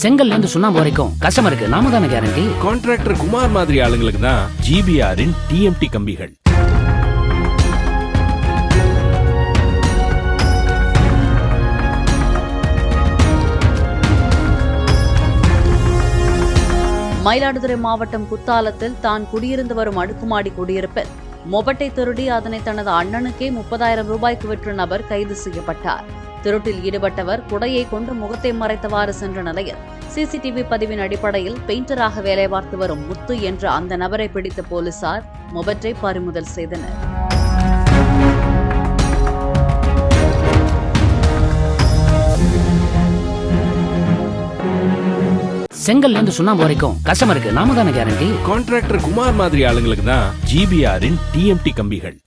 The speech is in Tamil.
செங்கல்ல இருந்து சுண்ணாம்பு வரைக்கும் கஸ்டமருக்கு நாம தானே கேரண்டி. கான்ட்ராக்டர் குமார் மாதிரி ஆளுங்களுக்கு தான் ஜிபிஆரின் டிஎம்டி கம்பிகள். மயிலாடுதுறை மாவட்டம் குத்தாலத்தில் தான் குடியிருந்து வரும் அடுக்குமாடி குடியிருப்பில் மொபட்டை திருடி அதனை தனது அண்ணனுக்கே 30,000 ரூபாய்க்கு விற்ற நபர் கைது செய்யப்பட்டார். திருட்டில் ஈடுபட்டவர் குடையை கொண்டு முகத்தை மறைத்தவாறு சென்ற நிலையில் சிசிடிவி பதிவின் அடிப்படையில் பெயிண்டராக வேலை பார்த்து வரும் முத்து என்ற அந்த நபரை பிடித்த போலீசார் மொபட்டை பறிமுதல் செய்தனர். செங்கல்ல இருந்து சுண்ணாம்பு வரைக்கும் கஸ்டமருக்கு நாம தானே கேரண்டி. கான்ட்ராக்டர் குமார் மாதிரி ஆளுங்களுக்கு தான் ஜிபிஆரின் டிஎம்டி கம்பிகள்.